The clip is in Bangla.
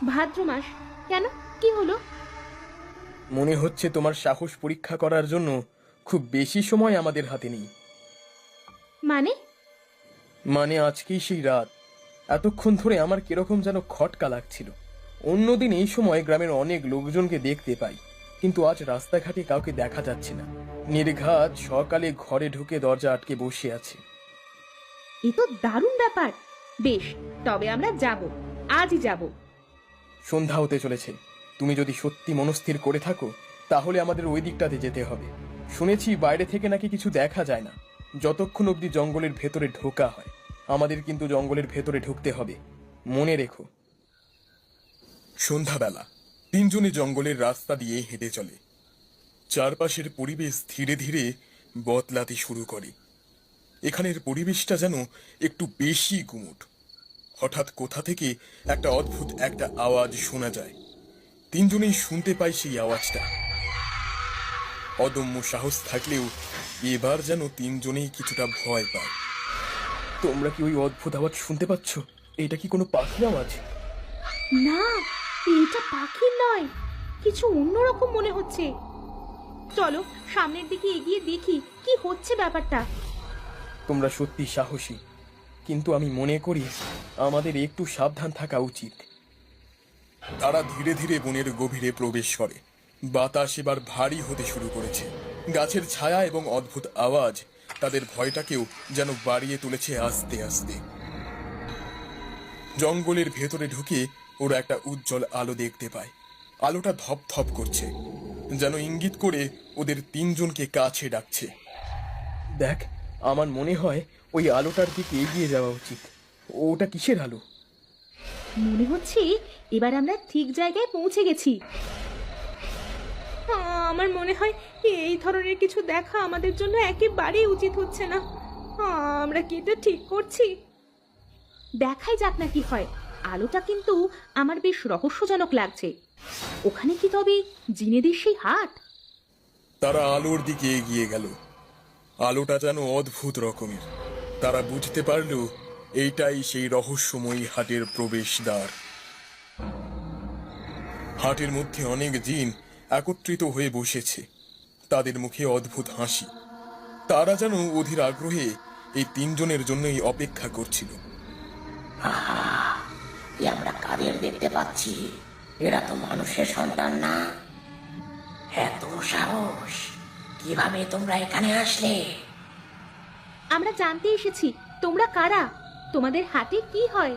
ভাদ্র মাস? কেন, কি হলো? মনে হচ্ছে তোমার সাহস পরীক্ষা করার জন্য খুব বেশি সময় আমাদের হাতে নেই। মানে? মানে আজকেই সেই রাত। এতক্ষণ ধরে আমার কিরকম যেন খটকা লাগছিল। অন্যদিন এই সময় গ্রামের অনেক লোকজনকে দেখতে পাই, কিন্তু আজ রাস্তাঘাটে কাউকে দেখা যাচ্ছে না। নির্ঘাত সকালে ঘরে ঢুকে দরজা আটকে বসে আছে। এ তো দারুণ ব্যাপার। বেশ, তবে আমরা যাব, আজই যাব। সন্ধ্যা হতে চলেছে। তুমি যদি সত্যি মনস্থির করে থাকো তাহলে আমাদের ওই দিকটাতে যেতে হবে। শুনেছি বাইরে থেকে নাকি কিছু দেখা যায় না যতক্ষণ অবধি জঙ্গলের ভেতরে ঢোকা হয়। আমাদের কিন্তু জঙ্গলের ভেতরে ঢুকতে হবে, মনে রেখো। সন্ধ্যাবেলা তিনজনে জঙ্গলের রাস্তা দিয়ে হেঁটে চলে। চারপাশের পরিবেশ ধীরে ধীরে বদলাতে শুরু করে। এখানের পরিবেশটা যেন একটু বেশি গুমুট। হঠাৎ কোথা থেকে একটা অদ্ভুত একটা আওয়াজ শোনা যায়। তিনজনেই শুনতে পায় সেই আওয়াজটা। অদম্য সাহস থাকলেও এবার যেন তিনজনেই কিছুটা ভয় পায়। তোমরা কি ওই অদ্ভুত আওয়াজ শুনতে পাচ্ছ? এটা কি কোনো পাখির আওয়াজ? না, এটা পাখির নয়, কিছু অন্যরকম মনে হচ্ছে। চলো সামনের দিকে এগিয়ে দেখি কি হচ্ছে ব্যাপারটা। তোমরা সত্যি সাহসী, কিন্তু আমি মনে করি আমাদের একটু সাবধান থাকা উচিত। তারা ধীরে ধীরে বনের গভীরে প্রবেশ করে। বাতাস এবার ভারী হতে শুরু করেছে। গাছের ছায়া এবং অদ্ভুত আওয়াজ তাদের ভয়টাকেও যেন বাড়িয়ে তুলেছে আস্তে আস্তে। জঙ্গলের ভেতরে ঢুকে ওরা একটা উজ্জ্বল আলো দেখতে পায়। আলোটা ধপ ধপ করছে, যেন ইঙ্গিত করে ওদের তিনজনকে কাছে ডাকছে। দেখ, আমার মনে হয় ওই আলোটার দিকে এগিয়ে যাওয়া উচিত। ওটা কিসের আলো? মনে হচ্ছে এবার আমরা ঠিক জায়গায় পৌঁছে গেছি। আমার মনে হয় এই ধরনের কিছু দেখা আমাদের জন্য একেবারেই উচিত হচ্ছে না। আমরা কি এটা ঠিক করছি? দেখাই যাক না কি হয়। আলোটা কিন্তু আমার বেশ রহস্যজনক লাগছে। ওখানে কি তবে জিনেদের সেই হাট? তারা আলোর দিকে এগিয়ে গেল। আলোটা যেন অদ্ভুত রকমের। তারা বুঝতে পারল এইটাই সেই রহস্যময়ী হাটের প্রবেশদ্বার। হাটের মধ্যে অনেক জিন একত্রিত হয়ে বসেছে, তাদের মুখে অদ্ভুত হাসি। তারা যেন অধীর আগ্রহে এই তিনজনের জন্যই অপেক্ষা করছিল। আমরা কাদের দেখতে পাচ্ছি? এরা তো মানুষের সন্তান না। এত সাহস! কিভাবে তোমরা এখানে আসলে? আমরা জানতে এসেছি তোমরা কারা, তোমাদের হাটে কি হয়।